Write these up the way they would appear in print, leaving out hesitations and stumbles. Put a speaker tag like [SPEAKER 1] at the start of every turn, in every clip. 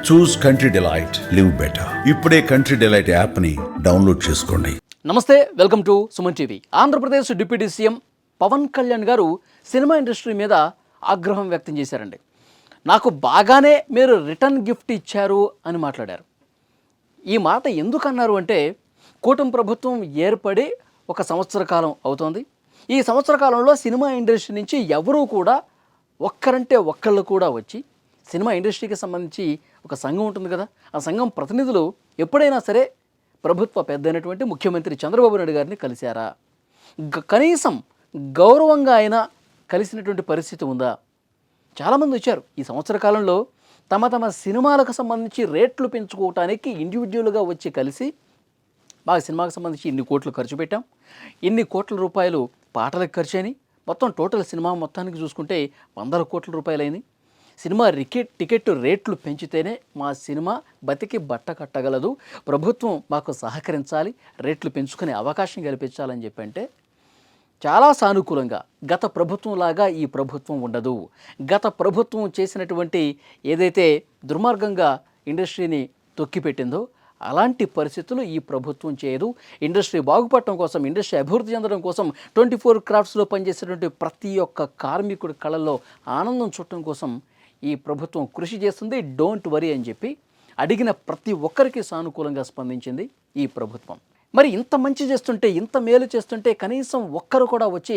[SPEAKER 1] చూస్ country delight, live better. ఇప్పుడే country delight యాప్ని download చేసుకోండి.
[SPEAKER 2] నమస్తే, welcome to Suman TV. Andhra Pradesh deputy CM Pawan Kalyan గారు సినిమా ఇండస్ట్రీ మీద ఆగ్రహం వ్యక్తం చేశారండి. నాకు బాగానే మీరు రిటర్న్ గిఫ్ట్ ఇచ్చారు అని మాట్లాడారు. ఈ మాట ఎందుకన్నారు అంటే, కూటమి ప్రభుత్వం ఏర్పడి 1 సంవత్సర కాలం అవుతోంది. ఈ సంవత్సర కాలంలో సినిమా ఇండస్ట్రీ నుంచి ఎవరూ కూడా ఒక్కరంటే ఒక్కళ్ళు కూడా వచ్చి సినిమా ఇండస్ట్రీకి సంబంధించి ఒక సంఘం ఉంటుంది కదా, ఆ సంఘం ప్రతినిధులు ఎప్పుడైనా సరే ప్రభుత్వ పెద్ద అయినటువంటి ముఖ్యమంత్రి చంద్రబాబు నాయుడు గారిని కలిశారా? కనీసం గౌరవంగా అయినా కలిసినటువంటి పరిస్థితి ఉందా? చాలామంది వచ్చారు. ఈ సంవత్సర కాలంలో తమ సినిమాలకు సంబంధించి రేట్లు పెంచుకోవటానికి ఇండివిజువల్గా వచ్చి కలిసి, బాగా సినిమాకి సంబంధించి ఇన్ని కోట్లు ఖర్చు పెట్టాం, ఇన్ని కోట్ల రూపాయలు పాటలకు ఖర్చు అయినాయి, మొత్తం టోటల్ సినిమా మొత్తానికి చూసుకుంటే 100 కోట్ల రూపాయలైంది. సినిమా టికెట్ రేట్లు పెంచితేనే మా సినిమా బతికి బట్ట కట్టగలదు, ప్రభుత్వం మాకు సహకరించాలి, రేట్లు పెంచుకునే అవకాశం కల్పించాలని చెప్పంటే చాలా సానుకూలంగా, గత ప్రభుత్వం లాగా ఈ ప్రభుత్వం ఉండదు, గత ప్రభుత్వం చేసినటువంటి ఏదైతే దుర్మార్గంగా ఇండస్ట్రీని తొక్కిపెట్టిందో అలాంటి పరిస్థితులు ఈ ప్రభుత్వం చేయదు. ఇండస్ట్రీ బాగుపడటం కోసం, ఇండస్ట్రీ అభివృద్ధి చెందడం కోసం 24 క్రాఫ్ట్స్లో పనిచేసేటువంటి ప్రతి ఒక్క కార్మికుడి కళల్లో ఆనందం చూడటం కోసం ఈ ప్రభుత్వం కృషి చేస్తుంది. డోంట్ వరీ అని చెప్పి అడిగిన ప్రతి ఒక్కరికి సానుకూలంగా స్పందించింది ఈ ప్రభుత్వం. మరి ఇంత మంచి చేస్తుంటే, ఇంత మేలు చేస్తుంటే కనీసం ఒక్కరు కూడా వచ్చి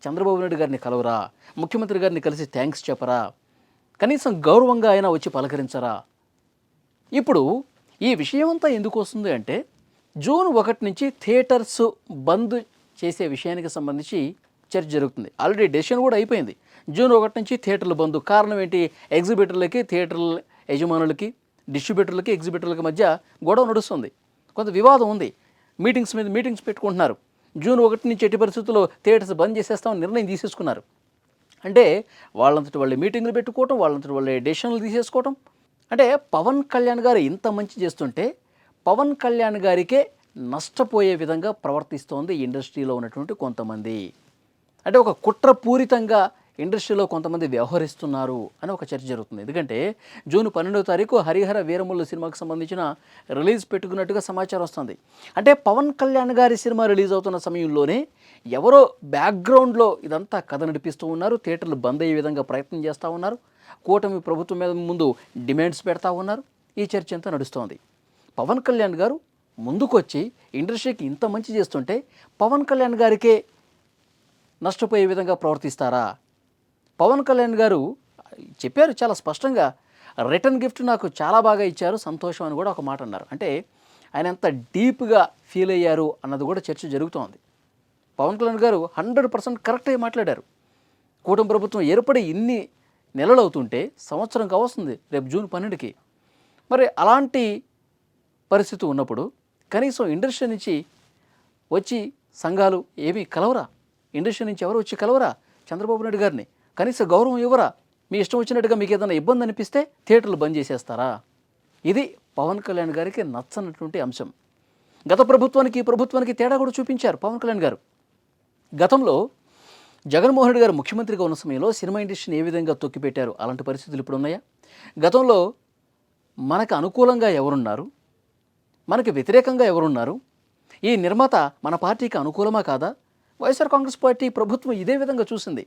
[SPEAKER 2] చంద్రబాబు నాయుడు గారిని కలవరా? ముఖ్యమంత్రి గారిని కలిసి థ్యాంక్స్ చెప్పరా? కనీసం గౌరవంగా అయినా వచ్చి పలకరించరా? ఇప్పుడు ఈ విషయం అంతా ఎందుకు వస్తుంది అంటే, జూన్ 1 నుంచి థియేటర్స్ బంద్ చేసే విషయానికి సంబంధించి చర్చ జరుగుతుంది. ఆల్రెడీ డెసిషన్ కూడా అయిపోయింది. జూన్ 1 నుంచి థియేటర్లు బంద్. కారణం ఏంటి? ఎగ్జిబిటర్లకి, థియేటర్ల యజమానులకి, డిస్ట్రిబ్యూటర్లకి, ఎగ్జిబిటర్లకి మధ్య గొడవ నడుస్తుంది, కొంత వివాదం ఉంది. మీటింగ్స్ మీద మీటింగ్స్ పెట్టుకుంటున్నారు. జూన్ 1 నుంచి ఎట్టి పరిస్థితుల్లో థియేటర్స్ బంద్ చేసేస్తామని నిర్ణయం తీసేసుకున్నారు. అంటే వాళ్ళంతటి వాళ్ళే మీటింగ్లు పెట్టుకోవటం, వాళ్ళంతటి వాళ్ళే డెసిషన్లు తీసేసుకోవటం. అంటే పవన్ కళ్యాణ్ గారు ఇంత మంచి చేస్తుంటే పవన్ కళ్యాణ్ గారికే నష్టపోయే విధంగా ప్రవర్తిస్తోంది ఇండస్ట్రీలో ఉన్నటువంటి కొంతమంది. అంటే ఒక కుట్రపూరితంగా ఇండస్ట్రీలో కొంతమంది వ్యవహరిస్తున్నారు అని ఒక చర్చ జరుగుతుంది. ఎందుకంటే జూన్ 12వ తారీఖు హరిహర వీరములు సినిమాకి సంబంధించిన రిలీజ్ పెట్టుకున్నట్టుగా సమాచారం వస్తుంది. అంటే పవన్ కళ్యాణ్ గారి సినిమా రిలీజ్ అవుతున్న సమయంలోనే ఎవరో బ్యాక్గ్రౌండ్లో ఇదంతా కథ నడిపిస్తూ ఉన్నారు, థియేటర్లు బంద్ అయ్యే విధంగా ప్రయత్నం చేస్తూ ఉన్నారు, కూటమి ప్రభుత్వం మీద ముందు డిమాండ్స్ పెడతా ఉన్నారు. ఈ చర్చ అంతా నడుస్తోంది. పవన్ కళ్యాణ్ గారు ముందుకొచ్చి ఇండస్ట్రీకి ఇంత మంచి చేస్తుంటే పవన్ కళ్యాణ్ గారికే నష్టపోయే విధంగా ప్రవర్తిస్తారా? పవన్ కళ్యాణ్ గారు చెప్పారు చాలా స్పష్టంగా, రిటర్న్ గిఫ్ట్ నాకు చాలా బాగా ఇచ్చారు, సంతోషం అని కూడా ఒక మాట అన్నారు. అంటే ఆయన ఎంత డీప్గా ఫీల్ అయ్యారు అన్నది కూడా చర్చ జరుగుతోంది. పవన్ కళ్యాణ్ గారు 100% కరెక్ట్గా మాట్లాడారు. కూటమి ప్రభుత్వం ఏర్పడి ఇన్ని నెలలు అవుతుంటే సంవత్సరం కావస్తుంది రేపు జూన్ 12కి. మరి అలాంటి పరిస్థితి ఉన్నప్పుడు కనీసం ఇండస్ట్రీ నుంచి వచ్చి సంఘాలు ఏమీ కలవరా? ఇండస్ట్రీ నుంచి ఎవరు వచ్చి కలవరా చంద్రబాబు నాయుడు గారిని? కనీస గౌరవం ఇవ్వరా? మీ ఇష్టం వచ్చినట్టుగా మీకు ఏదైనా ఇబ్బంది అనిపిస్తే థియేటర్లు బంద్ చేసేస్తారా? ఇది పవన్ కళ్యాణ్ గారికి నచ్చనటువంటి అంశం. గత ప్రభుత్వానికి ఈ ప్రభుత్వానికి తేడా కూడా చూపించారు పవన్ కళ్యాణ్ గారు. గతంలో జగన్మోహన్ రెడ్డి గారు ముఖ్యమంత్రిగా ఉన్న సమయంలో సినిమా ఇండస్ట్రీని ఏ విధంగా తొక్కిపెట్టారు? అలాంటి పరిస్థితులు ఇప్పుడు ఉన్నాయా? గతంలో మనకు అనుకూలంగా ఎవరున్నారు, మనకి వ్యతిరేకంగా ఎవరున్నారు, ఈ నిర్మాత మన పార్టీకి అనుకూలమా కాదా? వైఎస్ఆర్ కాంగ్రెస్ పార్టీ ప్రభుత్వం ఇదే విధంగా చూసింది.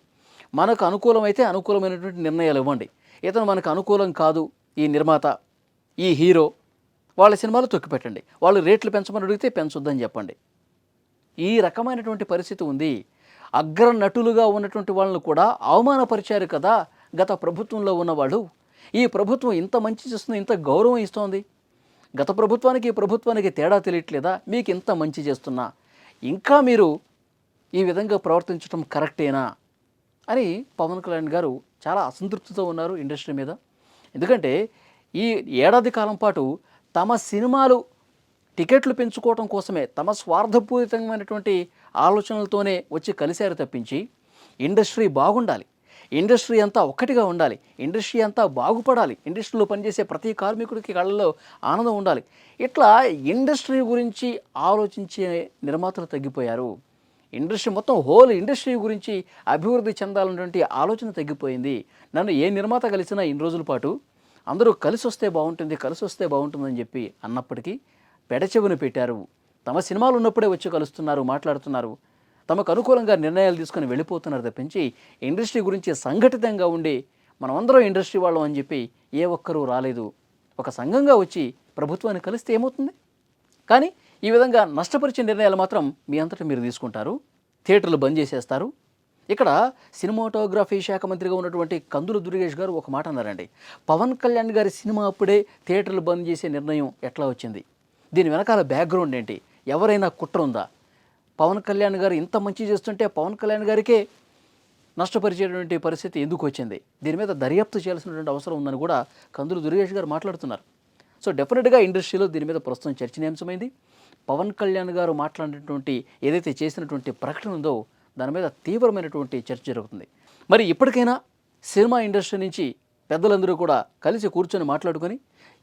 [SPEAKER 2] మనకు అనుకూలమైతే అనుకూలమైనటువంటి నిర్ణయాలు ఇవ్వండి, ఇతను మనకు అనుకూలం కాదు ఈ నిర్మాత, ఈ హీరో, వాళ్ళ సినిమాలు తొక్కిపెట్టండి, వాళ్ళు రేట్లు పెంచమని అడిగితే పెంచొద్దని చెప్పండి. ఈ రకమైనటువంటి పరిస్థితి ఉంది. అగ్ర నటులుగా ఉన్నటువంటి వాళ్ళను కూడా అవమానపరిచారు కదా గత ప్రభుత్వంలో ఉన్నవాళ్ళు. ఈ ప్రభుత్వం ఇంత మంచి చేస్తుంది, ఇంత గౌరవం ఇస్తోంది, గత ప్రభుత్వానికి ఈ ప్రభుత్వానికి తేడా తెలియట్లేదా? మీకు ఇంత మంచి చేస్తున్నా ఇంకా మీరు ఈ విధంగా ప్రవర్తించడం కరెక్టేనా అని పవన్ కళ్యాణ్ గారు చాలా అసంతృప్తితో ఉన్నారు ఇండస్ట్రీ మీద. ఎందుకంటే ఈ ఏడాది కాలం పాటు తమ సినిమాలు టికెట్లు పెంచుకోవడం కోసమే, తమ స్వార్థపూరితమైనటువంటి ఆలోచనలతోనే వచ్చి కలిశారు తప్పించి ఇండస్ట్రీ బాగుండాలి, ఇండస్ట్రీ అంతా ఒక్కటిగా ఉండాలి, ఇండస్ట్రీ అంతా బాగుపడాలి, ఇండస్ట్రీలో పనిచేసే ప్రతి కార్మికుడికి కళ్ళలో ఆనందం ఉండాలి, ఇట్లా ఇండస్ట్రీ గురించి ఆలోచించే నిర్మాతలు తగ్గిపోయారు. ఇండస్ట్రీ మొత్తం హోల్ ఇండస్ట్రీ గురించి అభివృద్ధి చెందాలన్నటువంటి ఆలోచన తగ్గిపోయింది. నన్ను ఏ నిర్మాత కలిసినా ఇన్ని రోజుల పాటు అందరూ కలిసి వస్తే బాగుంటుందని చెప్పి అన్నప్పటికీ పెడచెవిన పెట్టారు. తమ సినిమాలు ఉన్నప్పుడే వచ్చి కలుస్తున్నారు, మాట్లాడుతున్నారు, తమకు అనుకూలంగా నిర్ణయాలు తీసుకొని వెళ్ళిపోతున్నారు తప్పించి ఇండస్ట్రీ గురించి సంఘటితంగా ఉండి మనమందరం ఇండస్ట్రీ వాళ్ళం అని చెప్పి ఏ ఒక్కరూ రాలేదు. ఒక సంఘంగా వచ్చి ప్రభుత్వాన్ని కలిస్తే ఏమవుతుంది? కానీ ఈ విధంగా నష్టపరిచే నిర్ణయాలు మాత్రం మీ అంతటా మీరు తీసుకుంటారు. థియేటర్లు బంద్ చేసేస్తారు. ఇక్కడ సినిమాటోగ్రఫీ శాఖ మంత్రిగా ఉన్నటువంటి కందుల దుర్గేష్ గారు ఒక మాట అన్నారండి. పవన్ కళ్యాణ్ గారి సినిమా అప్పుడే థియేటర్లు బంద్ చేసే నిర్ణయం ఎట్లా వచ్చింది? దీని వెనకాల బ్యాక్గ్రౌండ్ ఏంటి? ఎవరైనా కుట్ర ఉందా? పవన్ కళ్యాణ్ గారు ఇంత మంచి చేస్తుంటే పవన్ కళ్యాణ్ గారికే నష్టపరిచేటువంటి పరిస్థితి ఎందుకు వచ్చింది? దీని మీద దర్యాప్తు చేయాల్సినటువంటి అవసరం ఉందని కూడా కందుల దుర్గేష్ గారు మాట్లాడుతున్నారు. సో డెఫినెట్గా ఇండస్ట్రీలో దీని మీద ప్రస్తుతం చర్చనీయాంశమైంది. పవన్ కళ్యాణ్ గారు మాట్లాడినటువంటి ఏదైతే చేసినటువంటి ప్రకటన ఉందో దాని మీద తీవ్రమైనటువంటి చర్చ జరుగుతుంది. మరి ఇప్పటికైనా సినిమా ఇండస్ట్రీ నుంచి పెద్దలందరూ కూడా కలిసి కూర్చొని మాట్లాడుకొని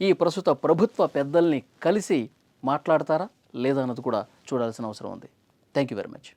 [SPEAKER 2] ఈ ప్రస్తుత ప్రభుత్వ పెద్దల్ని కలిసి మాట్లాడతారా లేదా అన్నది కూడా చూడాల్సిన అవసరం ఉంది. Thank you very much.